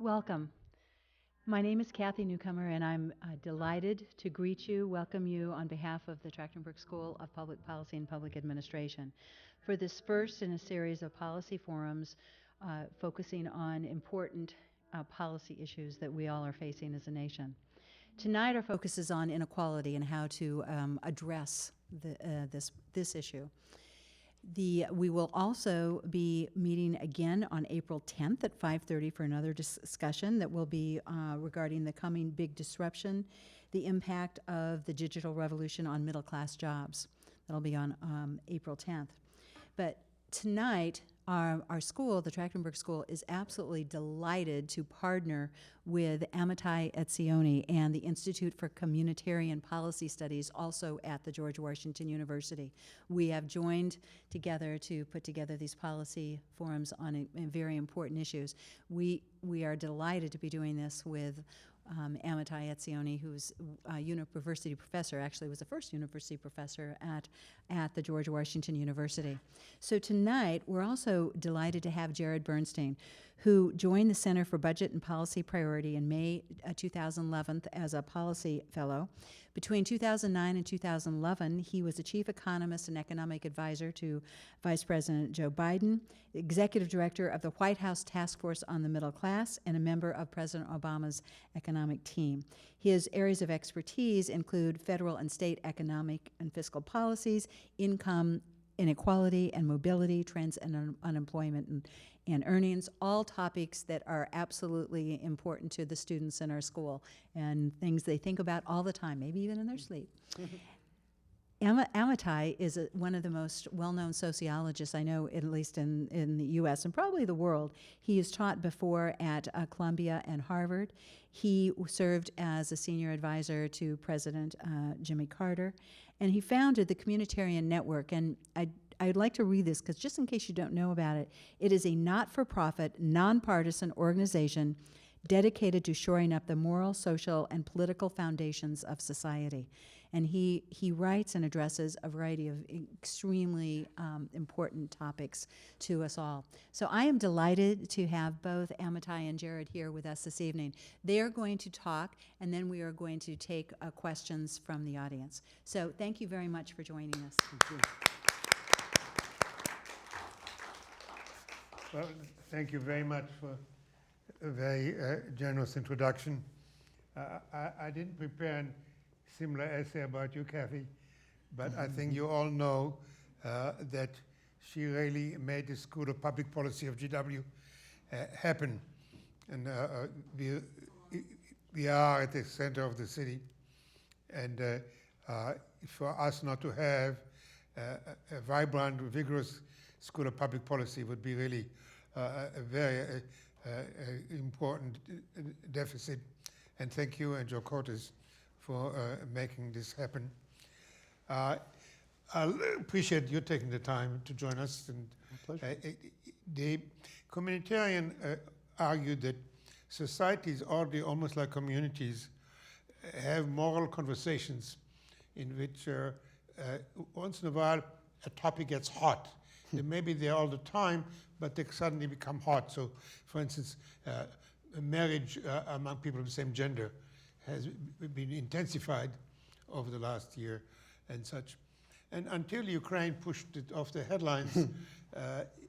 Welcome. My name is Kathy Newcomer, and I'm delighted to greet you, welcome you on behalf of the Trachtenberg School of Public Policy and Public Administration for this first in a series of policy forums focusing on important policy issues that we all are facing as a nation. Tonight, our focus is on inequality and how to address this issue. We will also be meeting again on April 10th at 5:30 for another discussion that will be regarding the coming big disruption, the impact of the digital revolution on middle-class jobs. That'll be on April 10th. But tonight, our school, the Trachtenberg School, is absolutely delighted to partner with Amitai Etzioni and the Institute for Communitarian Policy Studies, also at the George Washington University. We have joined together to put together these policy forums on very important issues. We are delighted to be doing this with Amitai Etzioni, who's a university professor, actually was the first university professor at the George Washington University. So tonight, we're also delighted to have Jared Bernstein, who joined the Center for Budget and Policy Priority in May 2011 as a policy fellow. Between 2009 and 2011, he was the chief economist and economic advisor to Vice President Joe Biden, executive director of the White House Task Force on the Middle Class, and a member of President Obama's economic team. His areas of expertise include federal and state economic and fiscal policies, income inequality and mobility, trends in unemployment and earnings, all topics that are absolutely important to the students in our school and things they think about all the time, maybe even in their sleep. Amitai is one of the most well-known sociologists I know, at least in the U.S. and probably the world. He has taught before at Columbia and Harvard. He served as a senior advisor to President Jimmy Carter, and he founded the Communitarian Network. And I'd like to read this because just in case you don't know about it, it is a not-for-profit, nonpartisan organization dedicated to shoring up the moral, social, and political foundations of society. And he writes and addresses a variety of extremely important topics to us all. So I am delighted to have both Amitai and Jared here with us this evening. They are going to talk, and then we are going to take questions from the audience. So thank you very much for joining us. Thank you. Well, thank you very much for a very generous introduction. I didn't prepare a similar essay about you, Kathy, but I think you all know that she really made the School of Public Policy of GW happen. And we are at the center of the city. And for us not to have a vibrant, vigorous School of Public Policy would be really a very important deficit. And thank you and Joe Cortes for making this happen. I appreciate you taking the time to join us. And My pleasure. the communitarian argued that societies, almost like communities, have moral conversations in which once in a while a topic gets hot. They may be there all the time, but they suddenly become hot. So, for instance, marriage among people of the same gender has been intensified over the last year and such. And until Ukraine pushed it off the headlines,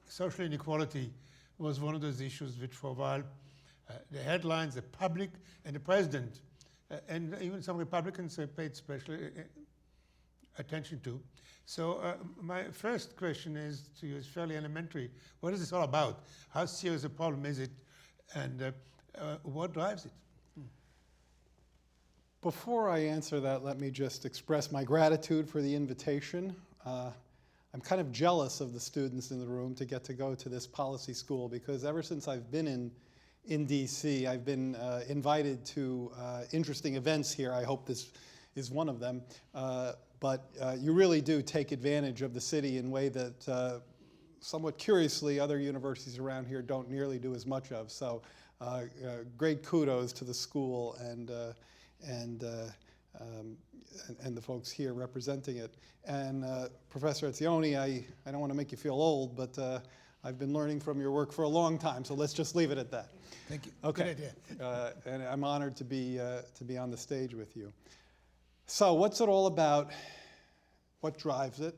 social inequality was one of those issues which for a while the headlines, the public, and the president, and even some Republicans paid special attention to. So my first question to you is fairly elementary. What is this all about? How serious a problem is it? And what drives it? Before I answer that, let me just express my gratitude for the invitation. I'm kind of jealous of the students in the room to get to go to this policy school because ever since I've been in DC, I've been invited to interesting events here. I hope this is one of them. But you really do take advantage of the city in a way that somewhat curiously other universities around here don't nearly do as much of. So great kudos to the school and the folks here representing it. And Professor Etzioni, I don't want to make you feel old, but I've been learning from your work for a long time, so let's just leave it at that. Thank you. Okay. Good idea. And I'm honored to be on the stage with you. So what's it all about? What drives it?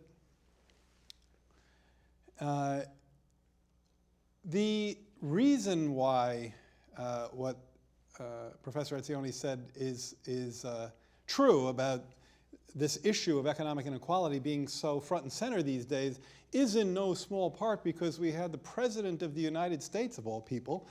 The reason why what Professor Etzioni said is true about this issue of economic inequality being so front and center these days is in no small part because we had the President of the United States, of all people,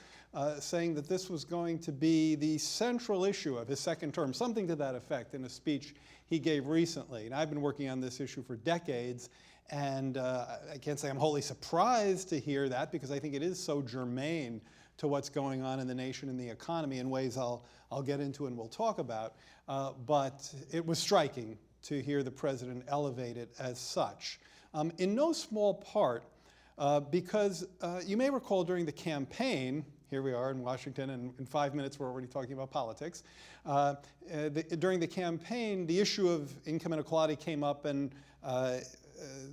saying that this was going to be the central issue of his second term, something to that effect in a speech he gave recently. And I've been working on this issue for decades, and I can't say I'm wholly surprised to hear that because I think it is so germane to what's going on in the nation and the economy in ways I'll get into and we'll talk about. But it was striking to hear the president elevate it as such. In no small part because you may recall during the campaign, here we are in Washington, and in 5 minutes we're already talking about politics. During the campaign, the issue of income inequality came up, and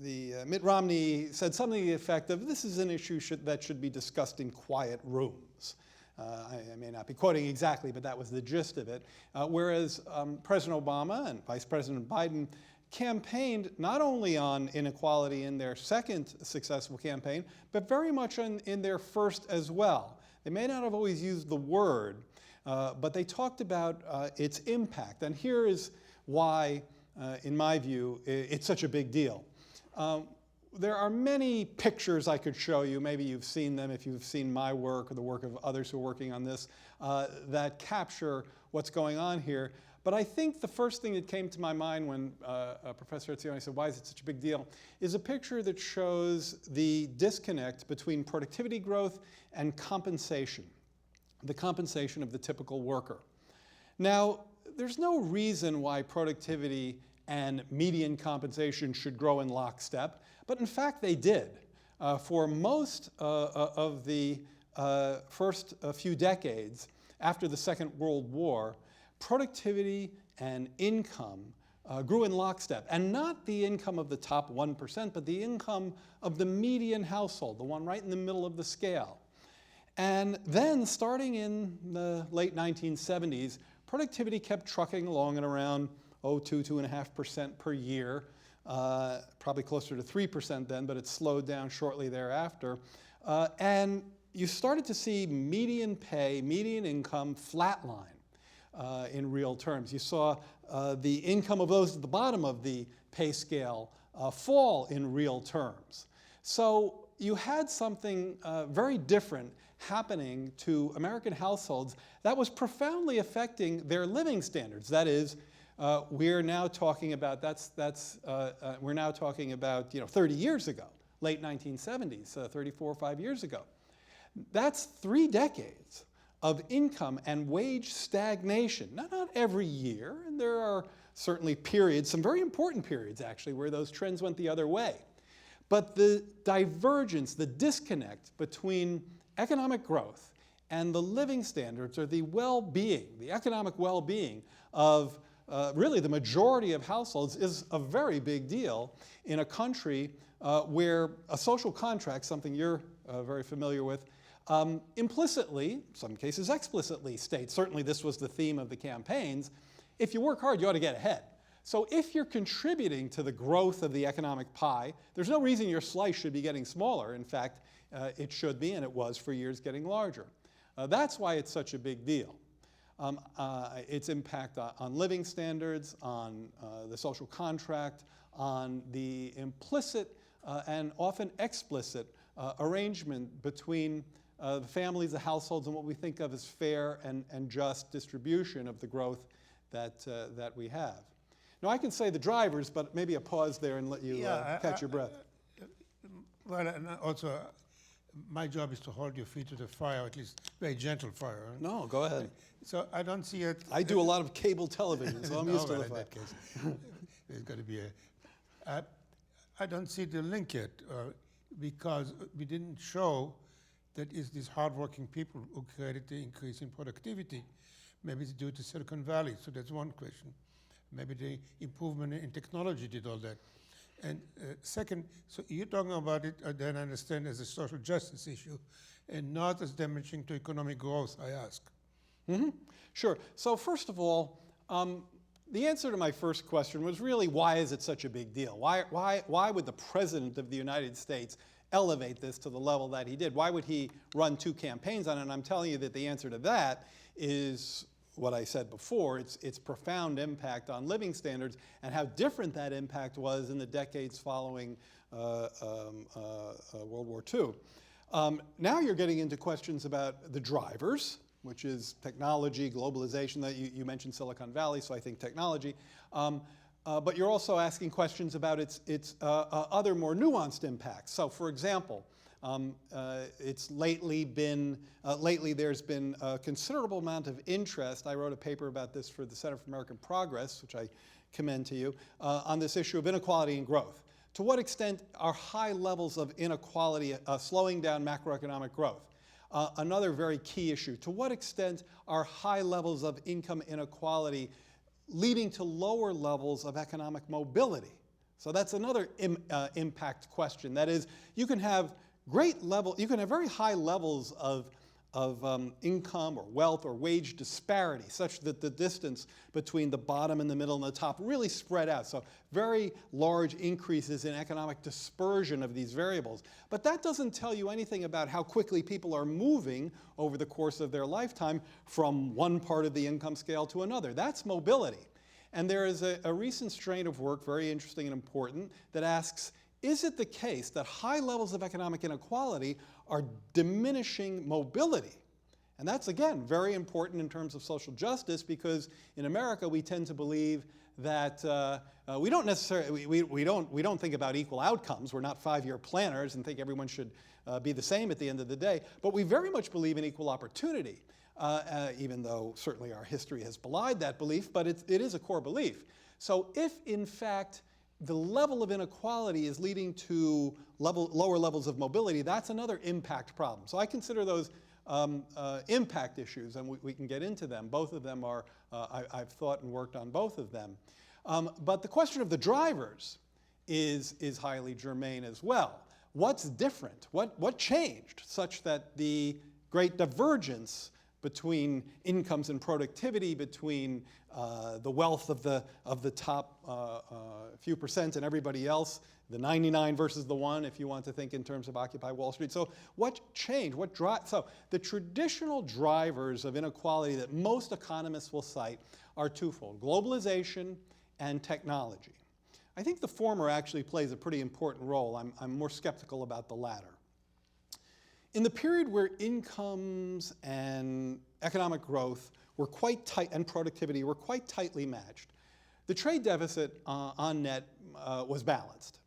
Mitt Romney said something to the effect of, this is an issue that should be discussed in quiet rooms. I may not be quoting exactly, but that was the gist of it. Whereas President Obama and Vice President Biden campaigned not only on inequality in their second successful campaign, but very much in their first as well. They may not have always used the word, but they talked about its impact. And here is why, in my view, it's such a big deal. There are many pictures I could show you. Maybe you've seen them if you've seen my work or the work of others who are working on this that capture what's going on here. But I think the first thing that came to my mind when Professor Etzioni said, why is it such a big deal, is a picture that shows the disconnect between productivity growth and compensation, the compensation of the typical worker. Now, there's no reason why productivity and median compensation should grow in lockstep, but in fact they did. For most of the first few decades after the Second World War, productivity and income grew in lockstep, and not the income of the top 1%, but the income of the median household, the one right in the middle of the scale. And then, starting in the late 1970s, productivity kept trucking along at around 2.5% per year, probably closer to 3% then, but it slowed down shortly thereafter. And you started to see median pay, median income flatline in real terms. You saw the income of those at the bottom of the pay scale fall in real terms. So you had something very different happening to American households that was profoundly affecting their living standards. That is, we're now talking about 30 years ago, late 1970s, 34 or 5 years ago. That's 3 decades of income and wage stagnation. Not every year, and there are certainly periods, some very important periods actually, where those trends went the other way. But the divergence, the disconnect between economic growth and the living standards, or the well-being, the economic well-being of really the majority of households, is a very big deal in a country where a social contract, something you're very familiar with, implicitly, some cases explicitly, states, certainly this was the theme of the campaigns, if you work hard, you ought to get ahead. So if you're contributing to the growth of the economic pie, there's no reason your slice should be getting smaller. In fact, it should be, and it was for years, getting larger. That's why it's such a big deal. Its impact on living standards, on the social contract, on the implicit and often explicit arrangement between the families, the households, and what we think of as fair and just distribution of the growth that we have. Now, I can say the drivers, but maybe a pause there and let you catch your breath. Well, and also, my job is to hold your feet to the fire, at least very gentle fire. Huh? No, go ahead. So I don't see it. I do a lot of cable television, so I'm used to the in fire. that case, there's got to be a. I don't see the link yet, because we didn't show that it's these hardworking people who created the increase in productivity. Maybe it's due to Silicon Valley, so that's one question. Maybe the improvement in technology did all that. And second, so you're talking about it, I then understand, as a social justice issue and not as damaging to economic growth, I ask. Sure. So first of all, the answer to my first question was really, why is it such a big deal? Why would the President of the United States elevate this to the level that he did? Why would he run 2 campaigns on it? And I'm telling you that the answer to that is what I said before. It's profound impact on living standards and how different that impact was in the decades following World War II. Now you're getting into questions about the drivers, which is technology, globalization. That you mentioned Silicon Valley, so I think technology. But you're also asking questions about its other more nuanced impacts. So, for example, it's lately there's been a considerable amount of interest. I wrote a paper about this for the Center for American Progress, which I commend to you, on this issue of inequality and growth. To what extent are high levels of inequality slowing down macroeconomic growth? Another very key issue. To what extent are high levels of income inequality leading to lower levels of economic mobility? So that's another impact question. That is, you can have very high levels of income or wealth or wage disparity, such that the distance between the bottom and the middle and the top really spread out. So very large increases in economic dispersion of these variables. But that doesn't tell you anything about how quickly people are moving over the course of their lifetime from one part of the income scale to another. That's mobility. And there is a recent strain of work, very interesting and important, that asks, is it the case that high levels of economic inequality are diminishing mobility? And that's, again, very important in terms of social justice, because in America we tend to believe that we don't necessarily, we don't think about equal outcomes. We're not 5-year planners and think everyone should be the same at the end of the day. But we very much believe in equal opportunity, even though certainly our history has belied that belief, but it is a core belief. So if, in fact, the level of inequality is leading to lower levels of mobility, that's another impact problem. So I consider those impact issues, and we can get into them. Both of them are, I've thought and worked on both of them. But the question of the drivers is highly germane as well. What's different? What changed such that the great divergence between incomes and productivity, between the wealth of the top few percent and everybody else, the 99 versus the 1, if you want to think in terms of Occupy Wall Street. So what changed? So the traditional drivers of inequality that most economists will cite are twofold: globalization and technology. I think the former actually plays a pretty important role. I'm more skeptical about the latter. In the period where incomes and economic growth were quite tight, and productivity were quite tightly matched, the trade deficit on net was balanced.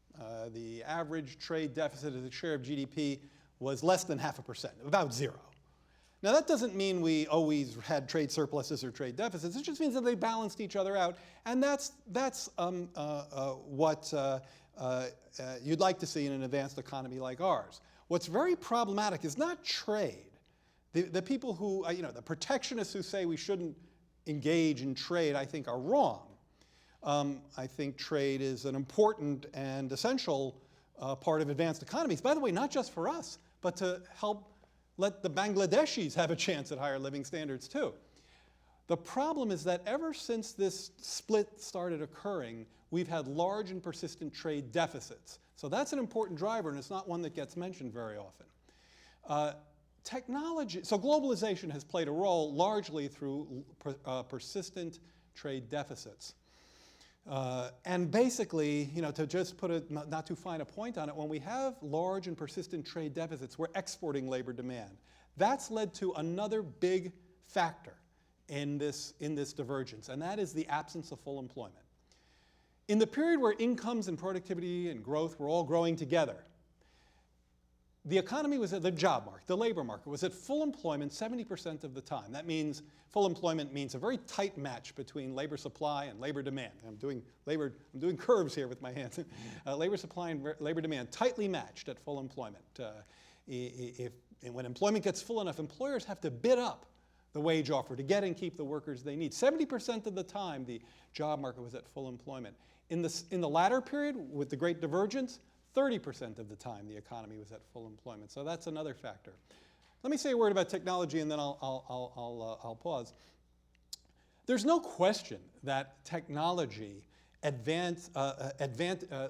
The average trade deficit as a share of GDP was less than 0.5%, about 0. Now that doesn't mean we always had trade surpluses or trade deficits. It just means that they balanced each other out, and that's what you'd like to see in an advanced economy like ours. What's very problematic is not trade. The people who, the protectionists who say we shouldn't engage in trade, I think are wrong. I think trade is an important and essential part of advanced economies. By the way, not just for us, but to help let the Bangladeshis have a chance at higher living standards too. The problem is that ever since this split started occurring, we've had large and persistent trade deficits. So that's an important driver, and it's not one that gets mentioned very often. Technology, so globalization has played a role largely through persistent trade deficits. And basically, to just put a not too fine a point on it, when we have large and persistent trade deficits, we're exporting labor demand. That's led to another big factor in this divergence, and that is the absence of full employment. In the period where incomes and productivity and growth were all growing together, the economy was at the job market, the labor market was at full employment 70% of the time. That means full employment means a very tight match between labor supply and labor demand. I'm doing curves here with my hands. Labor supply and labor demand tightly matched at full employment. When employment gets full enough, employers have to bid up the wage offer, to get and keep the workers they need. 70% of the time, the job market was at full employment. In the latter period, with the great divergence, 30% of the time the economy was at full employment. So that's another factor. Let me say a word about technology, and then I'll pause. There's no question that technology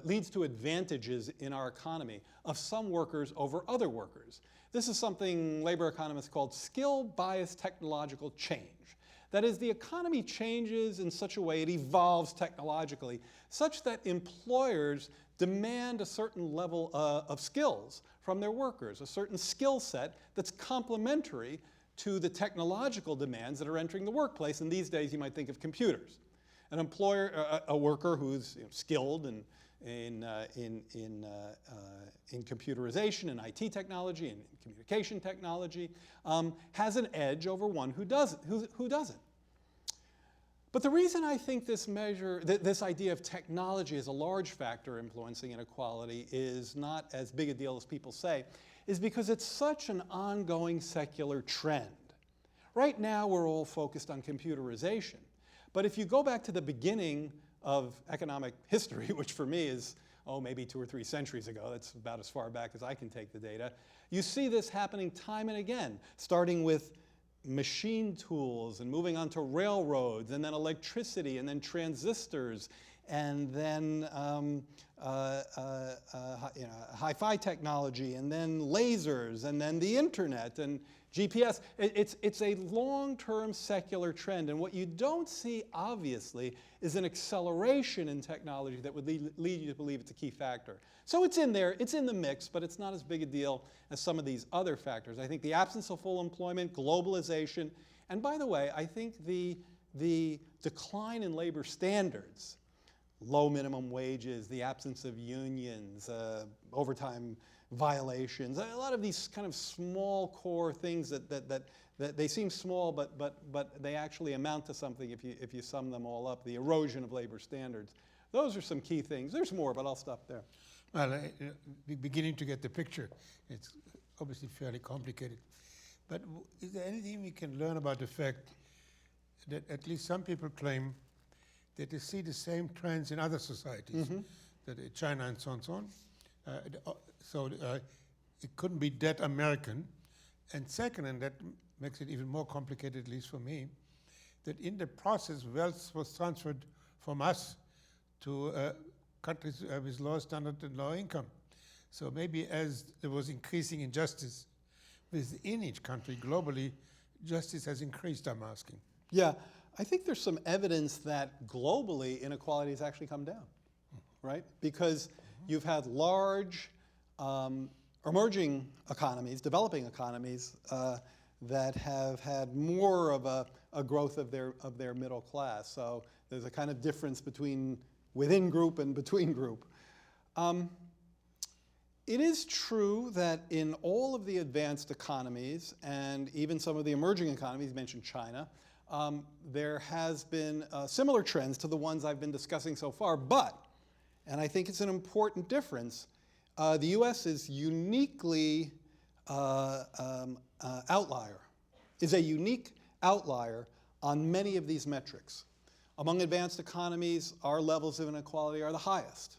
leads to advantages in our economy of some workers over other workers. This is something labor economists call skill-biased technological change. That is, the economy changes in such a way, it evolves technologically, such that employers demand a certain level of skills from their workers, a certain skill set that's complementary to the technological demands that are entering the workplace. And these days you might think of computers. An employer, a worker who's skilled in computerization and IT technology and communication technology has an edge over one who doesn't. But the reason I think this idea of technology is a large factor influencing inequality is not as big a deal as people say, is because it's such an ongoing secular trend. Right now we're all focused on computerization. But if you go back to the beginning of economic history, which for me is, maybe 2 or 3 centuries ago, that's about as far back as I can take the data, you see this happening time and again, starting with machine tools and moving on to railroads, and then electricity, and then transistors, and then hi-fi technology, and then lasers, and then the internet, and GPS. It's a long-term secular trend, and what you don't see, obviously, is an acceleration in technology that would lead you to believe it's a key factor. So it's in there, it's in the mix, but it's not as big a deal as some of these other factors. I think the absence of full employment, globalization, and by the way, I think the decline in labor standards, low minimum wages, the absence of unions, overtime violations, a lot of these kind of small core things that they seem small, but they actually amount to something if you sum them all up. The erosion of labor standards. Those are some key things. There's more, but I'll stop there. Well, beginning to get the picture. It's obviously fairly complicated. But is there anything we can learn about the fact that at least some people claim that they see the same trends in other societies, that China and so on and so on. So it couldn't be that American. And second, and that makes it even more complicated, at least for me, that in the process, wealth was transferred from us to countries with lower standard and lower income. So maybe as there was increasing injustice within each country globally, justice has increased, I'm asking. Yeah, I think there's some evidence that globally inequality has actually come down, right? Because you've had large emerging economies, developing economies, that have had more of a growth of their middle class. So there's a kind of difference between within group and between group. It is true that in all of the advanced economies and even some of the emerging economies, you mentioned China, there has been similar trends to the ones I've been discussing so far, but, and I think it's an important difference, the US is uniquely outlier, is a unique outlier on many of these metrics. Among advanced economies, our levels of inequality are the highest.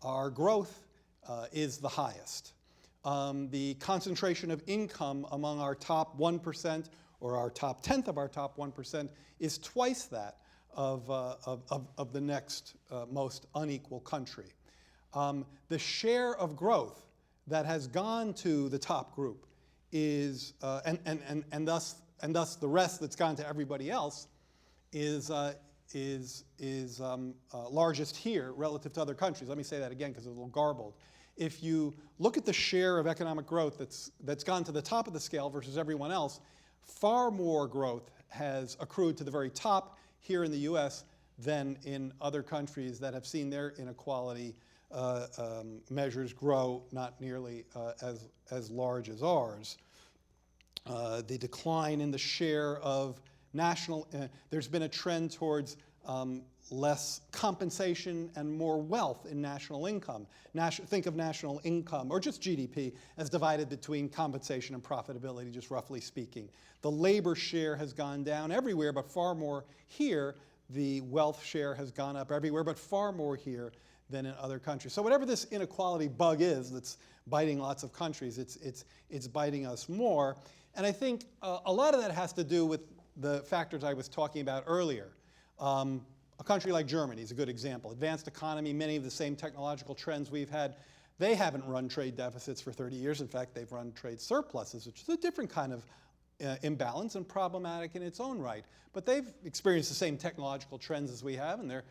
Our growth is the highest. The concentration of income among our top 1% or our top tenth of our top 1% is twice that of the next most unequal country. The share of growth that has gone to the top group is, and thus the rest that's gone to everybody else is largest here relative to other countries. Let me say that again because it's a little garbled. If you look at the share of economic growth that's gone to the top of the scale versus everyone else, far more growth has accrued to the very top here in the US than in other countries that have seen their inequality measures grow not nearly as large as ours. The decline in the share of national, there's been a trend towards less compensation and more wealth in national income. Think of national income, or just GDP, as divided between compensation and profitability, just roughly speaking. The labor share has gone down everywhere, but far more here. The wealth share has gone up everywhere, but far more here than in other countries. So whatever this inequality bug is that's biting lots of countries, it's biting us more. And I think a lot of that has to do with the factors I was talking about earlier. A country like Germany is a good example. Advanced economy, many of the same technological trends we've had. They haven't run trade deficits for 30 years. In fact, they've run trade surpluses, which is a different kind of imbalance and problematic in its own right. But they've experienced the same technological trends as we have, and they're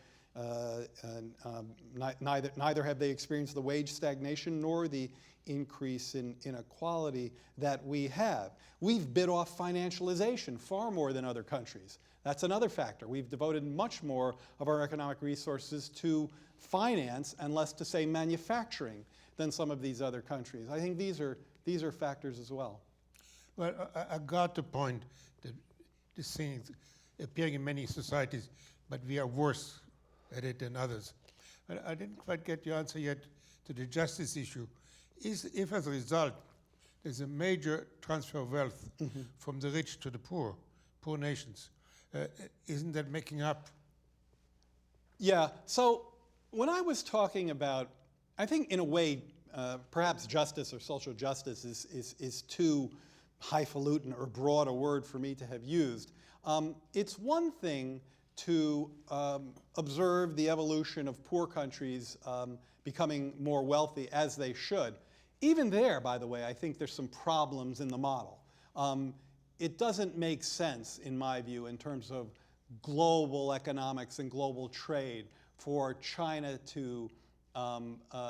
neither have they experienced the wage stagnation nor the increase in inequality that we have. We've bit off financialization far more than other countries. That's another factor. We've devoted much more of our economic resources to finance and less to, say, manufacturing than some of these other countries. I think these are factors as well. Well, I got the point that this thing is appearing in many societies, but we are worse at it than others. But I didn't quite get your answer yet to the justice issue. If as a result there's a major transfer of wealth from the rich to the poor nations, isn't that making up? Yeah, so when I was talking about, I think in a way, perhaps justice or social justice is too highfalutin or broad a word for me to have used. It's one thing to observe the evolution of poor countries becoming more wealthy as they should. Even there, by the way, I think there's some problems in the model. It doesn't make sense, in my view, in terms of global economics and global trade for China to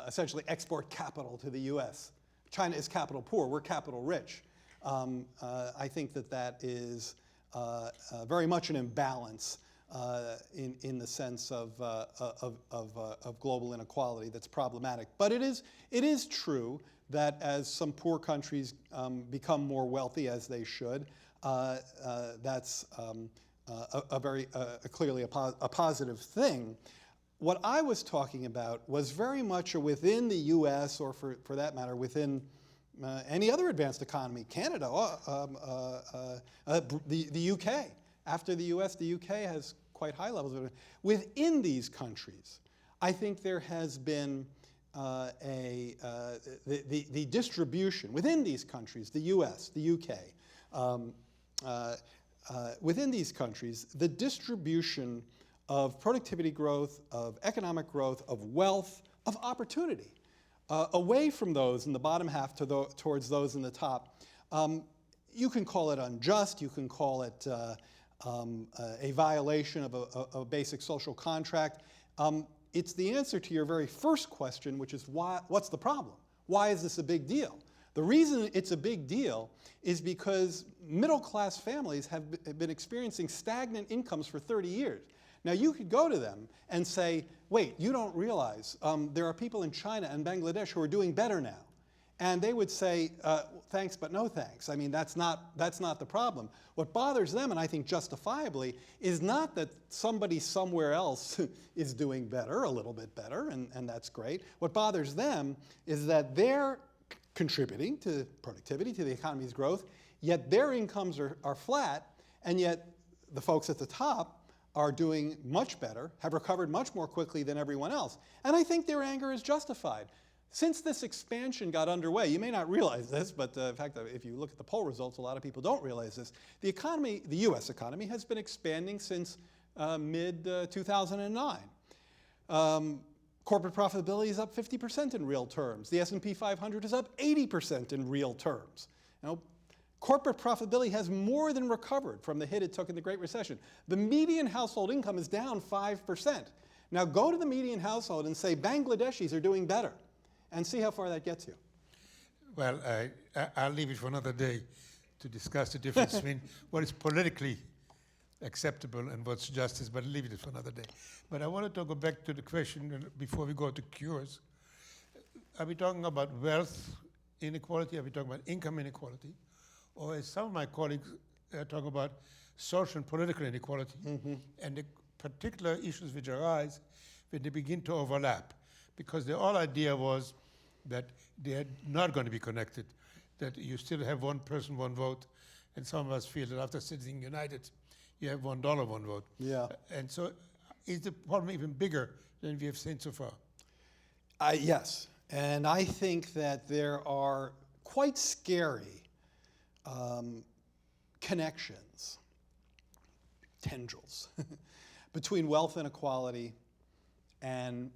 essentially export capital to the US. China is capital poor, we're capital rich. I think that is very much an imbalance in the sense of global inequality that's problematic. But it is true that as some poor countries become more wealthy, as they should, that's clearly a positive thing. What I was talking about was very much within the U.S., or for that matter, within any other advanced economy, Canada, the U.K. After the U.S., the U.K. has quite high levels of it. Within these countries, I think there has been the distribution within these countries, the U.S., the U.K., within these countries, the distribution of productivity growth, of economic growth, of wealth, of opportunity, away from those in the bottom half towards those in the top. You can call it unjust, you can call it a violation of a basic social contract. It's the answer to your very first question, which is what's the problem? Why is this a big deal? The reason it's a big deal is because middle-class families have been experiencing stagnant incomes for 30 years. Now, you could go to them and say, wait, you don't realize there are people in China and Bangladesh who are doing better now. And they would say, thanks, but no thanks. I mean, that's not the problem. What bothers them, and I think justifiably, is not that somebody somewhere else is doing better, a little bit better, and that's great. What bothers them is that they're contributing to productivity, to the economy's growth, yet their incomes are flat, and yet the folks at the top are doing much better, have recovered much more quickly than everyone else. And I think their anger is justified. Since this expansion got underway, you may not realize this, but in fact, if you look at the poll results, a lot of people don't realize this. The economy, the US economy, has been expanding since mid-2009. Corporate profitability is up 50% in real terms. The S&P 500 is up 80% in real terms. Corporate profitability has more than recovered from the hit it took in the Great Recession. The median household income is down 5%. Now go to the median household and say Bangladeshis are doing better, and see how far that gets you. Well, I'll leave it for another day to discuss the difference between what is politically acceptable and what's justice, but I'll leave it for another day. But I wanted to go back to the question before we go to cures. Are we talking about wealth inequality? Are we talking about income inequality? Or as some of my colleagues talk about social and political inequality? And the particular issues which arise when they begin to overlap, because the whole idea was that they are not going to be connected, that you still have one person, one vote, and some of us feel that after Citizens United, you have $1, one vote. Yeah. And so is the problem even bigger than we have seen so far? Yes, and I think that there are quite scary connections, tendrils, between wealth inequality and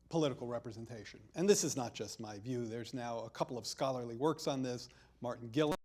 political representation. And this is not just my view. There's now a couple of scholarly works on this. Martin Gillis